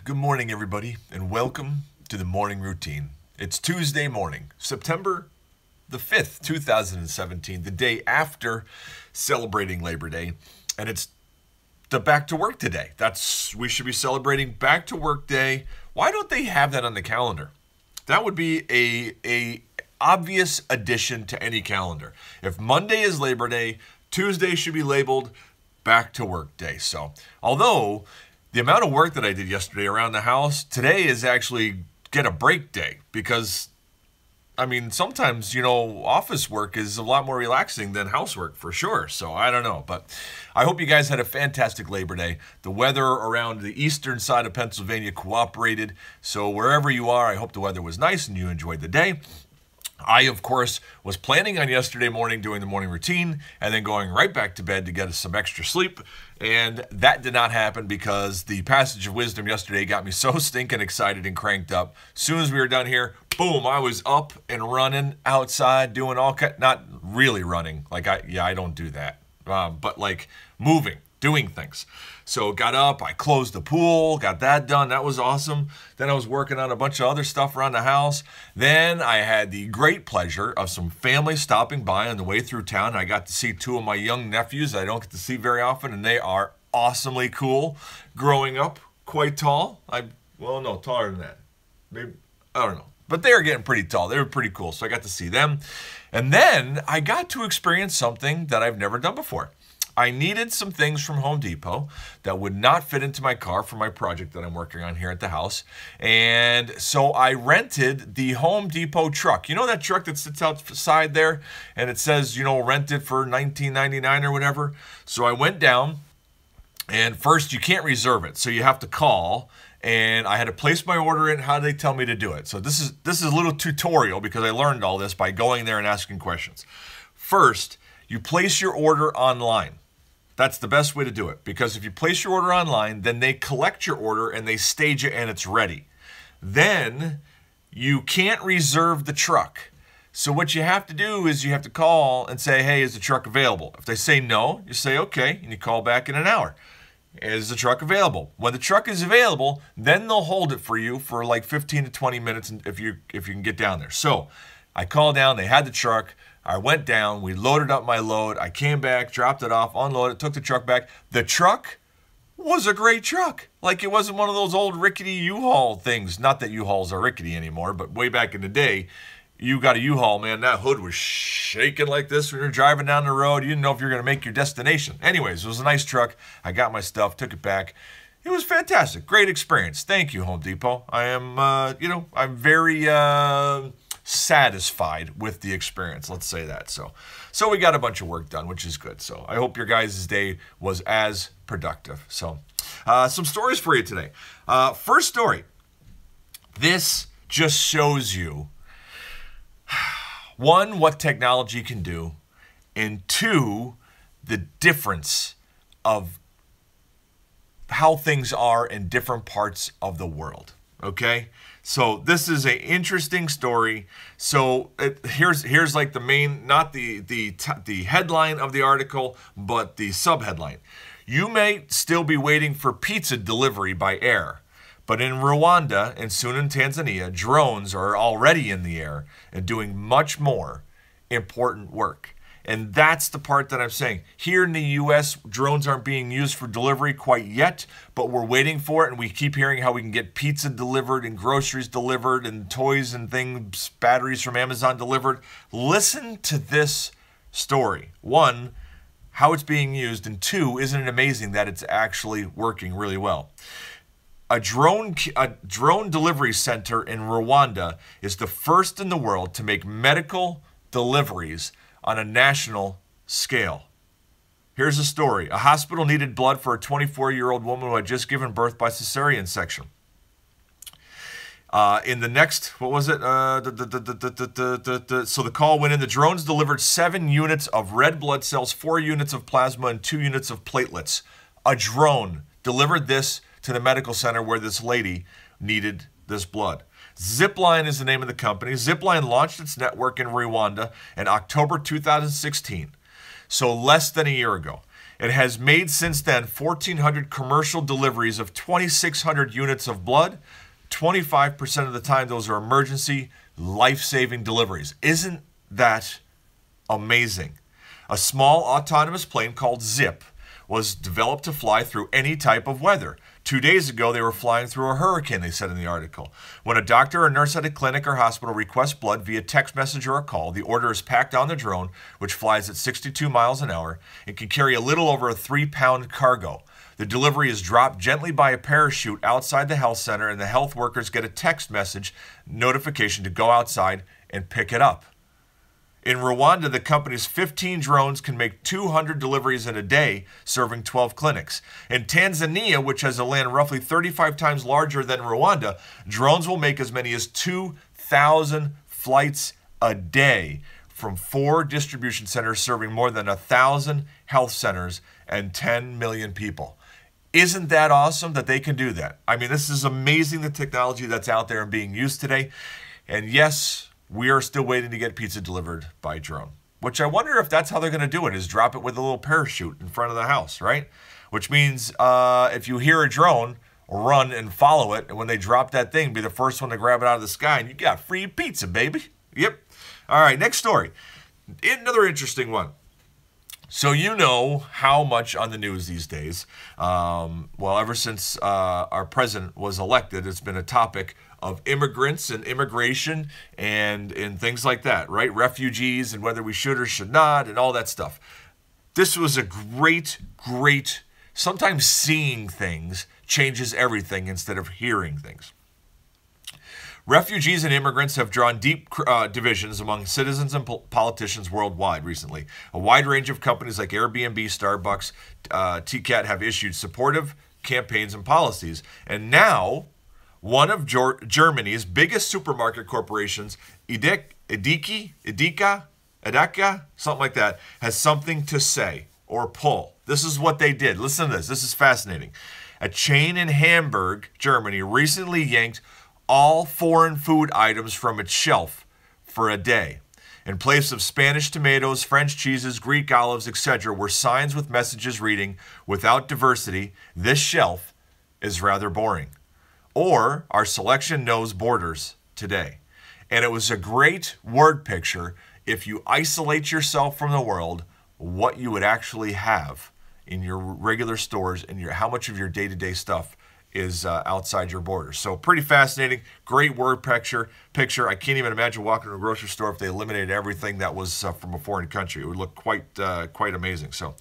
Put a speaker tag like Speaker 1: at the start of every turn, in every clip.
Speaker 1: Good morning, everybody, and welcome to the morning routine. It's Tuesday morning, September the 5th, 2017, the day after celebrating Labor Day, and it's the back to work today. We should be celebrating back to work day. Why don't they have that on the calendar? That would be a obvious addition to any calendar. If Monday is Labor Day, Tuesday should be labeled back to work day. So, although the amount of work that I did yesterday around the house, today is actually get a break day because, sometimes, office work is a lot more relaxing than housework for sure. So I don't know, but I hope you guys had a fantastic Labor Day. The weather around the eastern side of Pennsylvania cooperated. So wherever you are, I hope the weather was nice and you enjoyed the day. I, of course, was planning on yesterday morning doing the morning routine and then going right back to bed to get us some extra sleep. And that did not happen because the passage of wisdom yesterday got me so stinking excited and cranked up. As soon as we were done here, boom, I was up and running outside doing not really running. I don't do that. But moving, doing things. So got up, I closed the pool, got that done. That was awesome. Then I was working on a bunch of other stuff around the house. Then I had the great pleasure of some family stopping by on the way through town. I got to see two of my young nephews that I don't get to see very often, and they are awesomely cool. Growing up quite tall. Taller than that. Maybe, I don't know. But they were getting pretty tall. They were pretty cool, so I got to see them. And then I got to experience something that I've never done before. I needed some things from Home Depot that would not fit into my car for my project that I'm working on here at the house. And so I rented the Home Depot truck. You know that truck that sits outside there and it says, rent it for $19.99 or whatever? So I went down, and first you can't reserve it. So you have to call, and I had to place my order in. How do they tell me to do it? So this is a little tutorial because I learned all this by going there and asking questions. First, you place your order online. That's the best way to do it, because if you place your order online, then they collect your order and they stage it and it's ready. Then you can't reserve the truck. So what you have to do is you have to call and say, hey, is the truck available? If they say no, you say, okay, and you call back in an hour. Is the truck available? When the truck is available, then they'll hold it for you for 15 to 20 minutes if you can get down there. So I called down, they had the truck. I went down, we loaded up my load, I came back, dropped it off, unloaded, took the truck back. The truck was a great truck. It wasn't one of those old rickety U-Haul things. Not that U-Hauls are rickety anymore, but way back in the day, you got a U-Haul, man, that hood was shaking like this when you're driving down the road. You didn't know if you were going to make your destination. Anyways, it was a nice truck. I got my stuff, took it back. It was fantastic. Great experience. Thank you, Home Depot. I am, I'm very satisfied with the experience. Let's say that. So we got a bunch of work done, which is good. So I hope your guys' day was as productive. So some stories for you today. First story. This just shows you, one, what technology can do, and two, the difference of how things are in different parts of the world. Okay? So this is an interesting story. So here's the main, not the headline of the article, but the subheadline. You may still be waiting for pizza delivery by air, but in Rwanda and soon in Tanzania, drones are already in the air and doing much more important work. And that's the part that I'm saying. Here in the U.S., drones aren't being used for delivery quite yet, but we're waiting for it, and we keep hearing how we can get pizza delivered and groceries delivered and toys and things, batteries from Amazon delivered. Listen to this story. One, how it's being used, and two, isn't it amazing that it's actually working really well? A drone delivery center in Rwanda is the first in the world to make medical deliveries on a national scale. Here's a story. A hospital needed blood for a 24-year-old woman who had just given birth by cesarean section. In the next, what was it? So the call went in. The drones delivered 7 units of red blood cells, 4 units of plasma, and 2 units of platelets. A drone delivered this to the medical center where this lady needed this blood. Zipline is the name of the company. Zipline launched its network in Rwanda in October 2016, so less than a year ago. It has made since then 1,400 commercial deliveries of 2,600 units of blood. 25% of the time, those are emergency, life-saving deliveries. Isn't that amazing? A small autonomous plane called Zip was developed to fly through any type of weather. 2 days ago, they were flying through a hurricane, they said in the article. When a doctor or nurse at a clinic or hospital requests blood via text message or a call, the order is packed on the drone, which flies at 62 miles an hour. It can carry a little over a 3-pound cargo. The delivery is dropped gently by a parachute outside the health center, and the health workers get a text message notification to go outside and pick it up. In Rwanda, the company's 15 drones can make 200 deliveries in a day, serving 12 clinics. In Tanzania, which has a land roughly 35 times larger than Rwanda, drones will make as many as 2,000 flights a day from 4 distribution centers serving more than 1,000 health centers and 10 million people. Isn't that awesome that they can do that? I mean, this is amazing, the technology that's out there and being used today. And yes, we are still waiting to get pizza delivered by drone, which I wonder if that's how they're going to do it, is drop it with a little parachute in front of the house, right? Which means if you hear a drone, run and follow it, and when they drop that thing, be the first one to grab it out of the sky, and you got free pizza, baby. Yep. All right, next story. Another interesting one. So you know how much on the news these days, well, ever since our president was elected, it's been a topic of immigrants and immigration and things like that, right? Refugees and whether we should or should not and all that stuff. This was a great, sometimes seeing things changes everything instead of hearing things. Refugees and immigrants have drawn deep divisions among citizens and politicians worldwide recently. A wide range of companies like Airbnb, Starbucks, TCAT have issued supportive campaigns and policies. And now, one of Germany's biggest supermarket corporations, Edeka, something like that, has something to say or pull. This is what they did. Listen to this. This is fascinating. A chain in Hamburg, Germany, recently yanked all foreign food items from its shelf for a day. In place of Spanish tomatoes, French cheeses, Greek olives, etc., were signs with messages reading, "Without diversity, this shelf is rather boring." Or, "Our selection knows borders today." And it was a great word picture, if you isolate yourself from the world, what you would actually have in your regular stores and how much of your day-to-day stuff is outside your borders. So pretty fascinating, great word picture. I can't even imagine walking to a grocery store if they eliminated everything that was from a foreign country. It would look quite amazing. So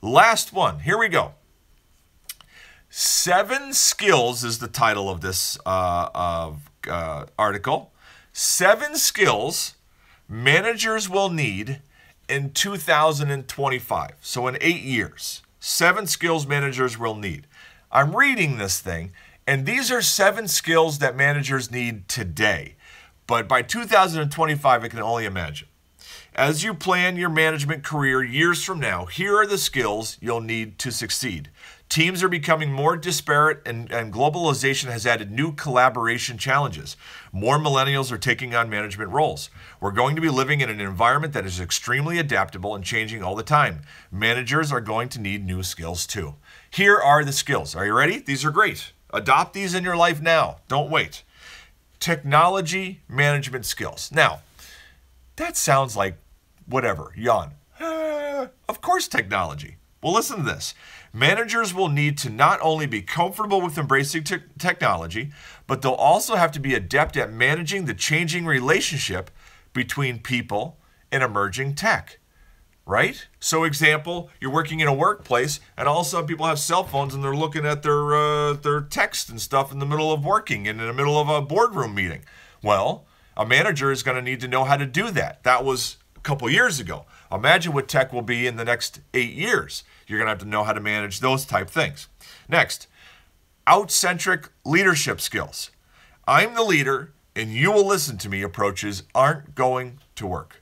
Speaker 1: last one, here we go. 7 skills is the title of this article. 7 skills managers will need in 2025. So in 8 years, 7 skills managers will need. I'm reading this thing, and these are 7 skills that managers need today. But by 2025, I can only imagine. As you plan your management career years from now, here are the skills you'll need to succeed. Teams are becoming more disparate, and globalization has added new collaboration challenges. More millennials are taking on management roles. We're going to be living in an environment that is extremely adaptable and changing all the time. Managers are going to need new skills too. Here are the skills. Are you ready? These are great. Adopt these in your life now. Don't wait. Technology management skills. Now, that sounds like whatever, yawn. Of course, technology. Well, listen to this. Managers will need to not only be comfortable with embracing technology, but they'll also have to be adept at managing the changing relationship between people and emerging tech. Right? So example, you're working in a workplace and all of a sudden people have cell phones and they're looking at their text and stuff in the middle of working and in the middle of a boardroom meeting. Well, a manager is going to need to know how to do that. That was a couple years ago. Imagine what tech will be in the next 8 years. You're going to have to know how to manage those type things. Next, out-centric leadership skills. I'm the leader and you will listen to me approaches aren't going to work.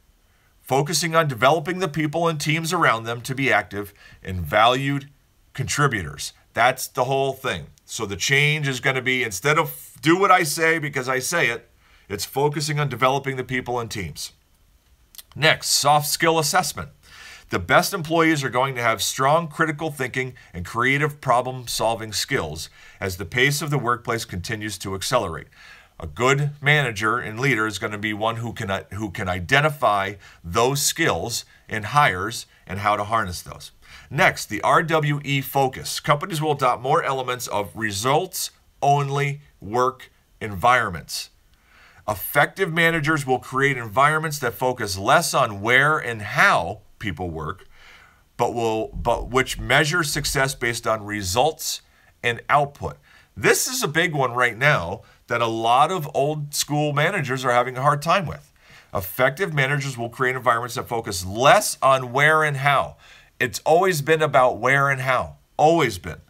Speaker 1: Focusing on developing the people and teams around them to be active and valued contributors. That's the whole thing. So the change is going to be, instead of do what I say because I say it, it's focusing on developing the people and teams. Next, soft skill assessment. The best employees are going to have strong critical thinking and creative problem-solving skills as the pace of the workplace continues to accelerate. A good manager and leader is going to be one who can identify those skills in hires and how to harness those. Next, the RWE focus. Companies will adopt more elements of results-only work environments. Effective managers will create environments that focus less on where and how people work, but which measure success based on results and output. This is a big one right now that a lot of old school managers are having a hard time with. Effective managers will create environments that focus less on where and how. It's always been about where and how. Always been.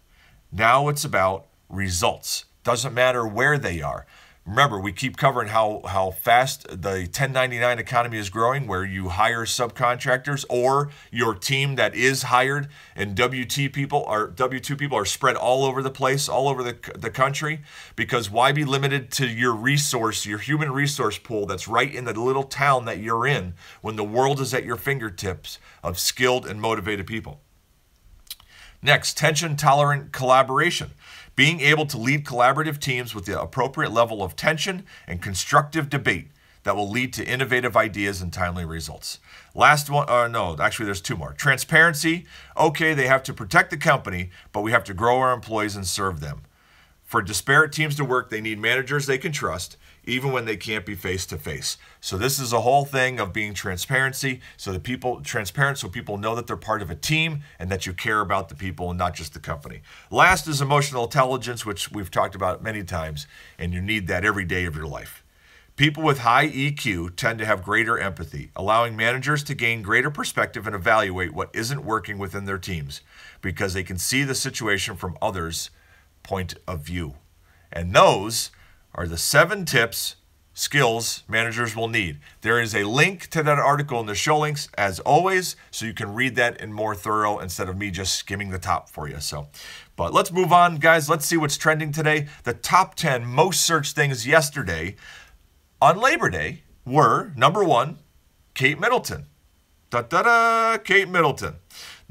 Speaker 1: Now it's about results. Doesn't matter where they are. Remember, we keep covering how fast the 1099 economy is growing, where you hire subcontractors or your team that is hired, and W2 people are spread all over the place, all over the country, because why be limited to your resource, your human resource pool that's right in the little town that you're in when the world is at your fingertips of skilled and motivated people? Next, tension-tolerant collaboration. Being able to lead collaborative teams with the appropriate level of tension and constructive debate that will lead to innovative ideas and timely results. Last one, actually there's two more. Transparency. Okay, they have to protect the company, but we have to grow our employees and serve them. For disparate teams to work, they need managers they can trust, even when they can't be face-to-face. So this is a whole thing of being transparent so people know that they're part of a team and that you care about the people and not just the company. Last is emotional intelligence, which we've talked about many times, and you need that every day of your life. People with high EQ tend to have greater empathy, allowing managers to gain greater perspective and evaluate what isn't working within their teams because they can see the situation from others' point of view. And those are the 7 tips, skills managers will need. There is a link to that article in the show links, as always, so you can read that in more thorough instead of me just skimming the top for you. But let's move on, guys. Let's see what's trending today. The top 10 most searched things yesterday on Labor Day were, number 1, Kate Middleton. Kate Middleton.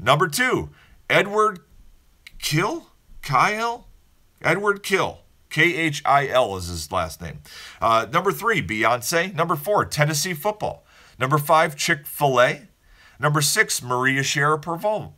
Speaker 1: Number 2, Edward Khil. Khil is his last name. Number 3, Beyonce. Number 4, Tennessee football. Number 5, Chick-fil-A. Number 6, Maria Sharapova.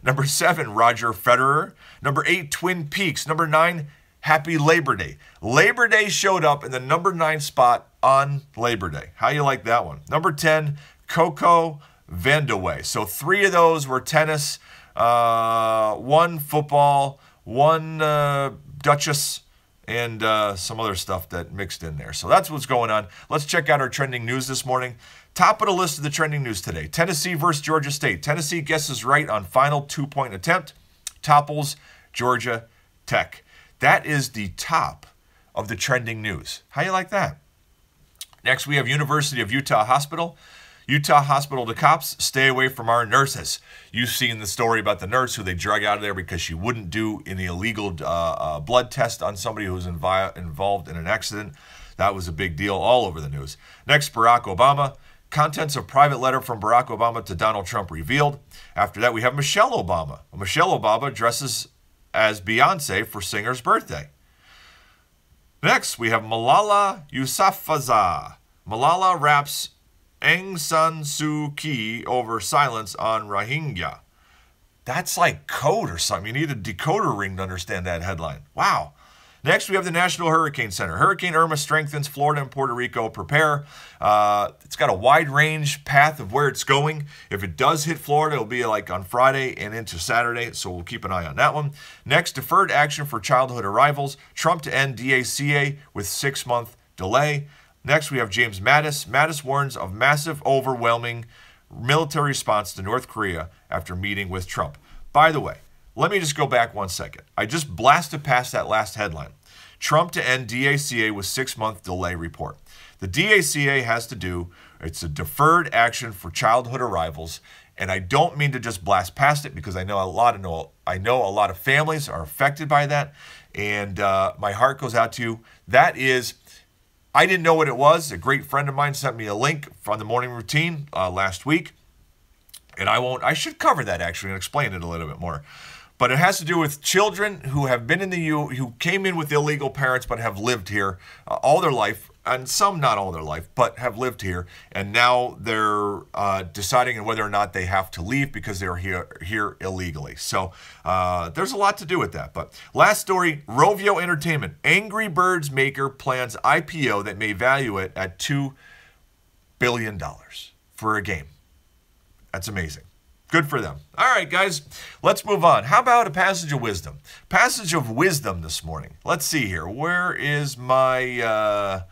Speaker 1: Number 7, Roger Federer. Number 8, Twin Peaks. Number 9, Happy Labor Day. Labor Day showed up in the number 9 spot on Labor Day. How you like that one? Number 10, Coco Vandeweghe. So 3 of those were tennis, 1 football, 1 Duchess, and some other stuff that mixed in there. So that's what's going on. Let's check out our trending news this morning. Top of the list of the trending news today. Tennessee versus Georgia State. Tennessee guesses right on final 2-point attempt. Topples Georgia Tech. That is the top of the trending news. How you like that? Next, we have University of Utah Hospital. Utah Hospital to cops, stay away from our nurses. You've seen the story about the nurse who they drug out of there because she wouldn't do any illegal blood test on somebody who was involved in an accident. That was a big deal all over the news. Next, Barack Obama. Contents of private letter from Barack Obama to Donald Trump revealed. After that, we have Michelle Obama. Michelle Obama dresses as Beyonce for singer's birthday. Next, we have Malala Yousafzai. Malala raps Aung San Suu Kyi over silence on Rohingya. That's like code or something. You need a decoder ring to understand that headline. Wow. Next, we have the National Hurricane Center. Hurricane Irma strengthens Florida and Puerto Rico. Prepare. It's got a wide range path of where it's going. If it does hit Florida, it'll be like on Friday and into Saturday, so we'll keep an eye on that one. Next, deferred action for childhood arrivals. Trump to end DACA with 6-month delay. Next, we have James Mattis. Mattis warns of massive, overwhelming military response to North Korea after meeting with Trump. By the way, let me just go back 1 second. I just blasted past that last headline. Trump to end DACA with 6-month delay report. The DACA has to do, it's a deferred action for childhood arrivals, and I don't mean to just blast past it because I know a lot of families are affected by that, and my heart goes out to you. That is, I didn't know what it was. A great friend of mine sent me a link from the morning routine last week. And I should cover that actually and explain it a little bit more. But it has to do with children who have been in the who came in with illegal parents but have lived here all their life, and some not all their life, but have lived here, and now they're deciding whether or not they have to leave because they're here illegally. So there's a lot to do with that. But last story, Rovio Entertainment. Angry Birds maker plans IPO that may value it at $2 billion for a game. That's amazing. Good for them. All right, guys, let's move on. How about a passage of wisdom? Passage of wisdom this morning. Let's see here. Where is my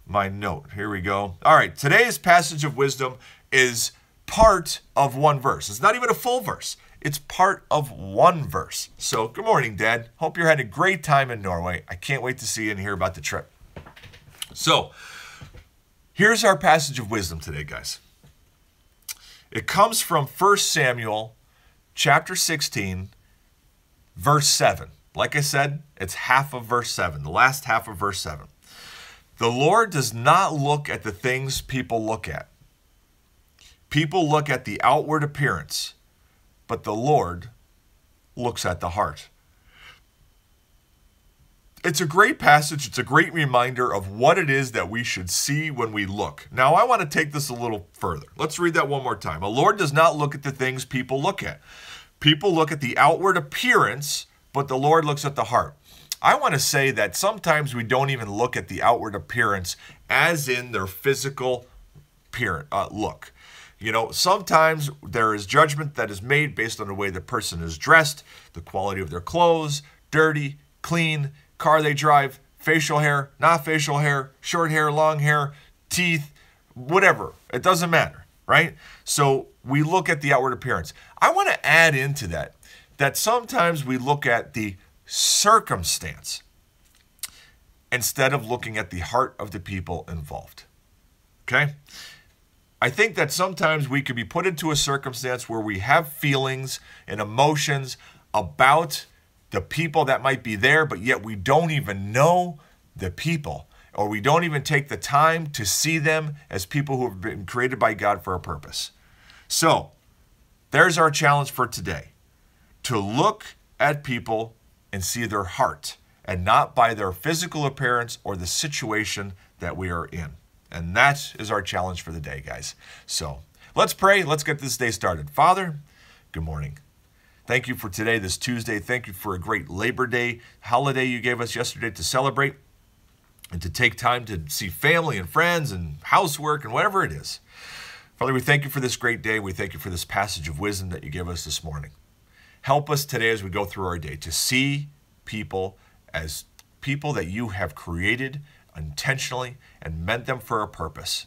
Speaker 1: my note? Here we go. All right, today's passage of wisdom is part of one verse. It's not even a full verse. It's part of one verse. So, good morning, Dad. Hope you're having a great time in Norway. I can't wait to see you and hear about the trip. So, here's our passage of wisdom today, guys. It comes from 1 Samuel chapter 16, verse 7. Like I said, it's half of verse 7, the last half of verse 7. The Lord does not look at the things people look at. People look at the outward appearance, but the Lord looks at the heart. It's a great passage. It's a great reminder of what it is that we should see when we look. Now, I want to take this a little further. Let's read that one more time. The Lord does not look at the things people look at. People look at the outward appearance, but the Lord looks at the heart. I want to say that sometimes we don't even look at the outward appearance as in their physical look. You know, sometimes there is judgment that is made based on the way the person is dressed, the quality of their clothes, dirty, clean, car they drive, facial hair, not facial hair, short hair, long hair, teeth, whatever. It doesn't matter, right? So we look at the outward appearance. I want to add into that sometimes we look at the circumstance instead of looking at the heart of the people involved. Okay? I think that sometimes we could be put into a circumstance where we have feelings and emotions about the people that might be there, but yet we don't even know the people, or we don't even take the time to see them as people who have been created by God for a purpose. So, there's our challenge for today, to look at people and see their heart, and not by their physical appearance or the situation that we are in. And that is our challenge for the day, guys. So, let's pray. Let's get this day started. Father, good morning. Thank you for today, this Tuesday. Thank you for a great Labor Day holiday you gave us yesterday to celebrate and to take time to see family and friends and housework and whatever it is. Father, we thank you for this great day. We thank you for this passage of wisdom that you give us this morning. Help us today as we go through our day to see people as people that you have created intentionally and meant them for a purpose.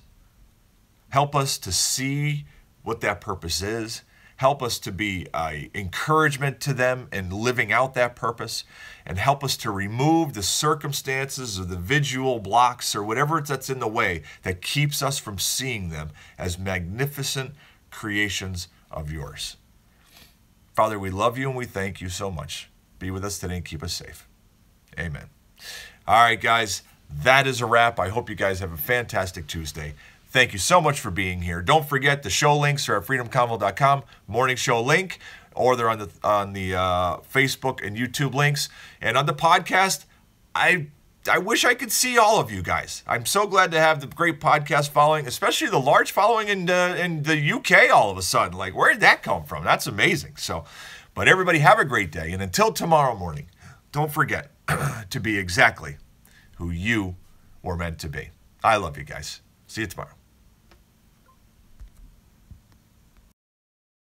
Speaker 1: Help us to see what that purpose is. Help us to be an encouragement to them in living out that purpose, and help us to remove the circumstances or the visual blocks or whatever that's in the way that keeps us from seeing them as magnificent creations of yours. Father, we love you and we thank you so much. Be with us today and keep us safe. Amen. All right, guys, that is a wrap. I hope you guys have a fantastic Tuesday. Thank you so much for being here. Don't forget the show links are at freedomconvo.com, morning show link, or they're on the Facebook and YouTube links. And on the podcast, I wish I could see all of you guys. I'm so glad to have the great podcast following, especially the large following in the UK all of a sudden. Like, where did that come from? That's amazing. So, but everybody have a great day. And until tomorrow morning, don't forget to be exactly who you were meant to be. I love you guys. See you tomorrow.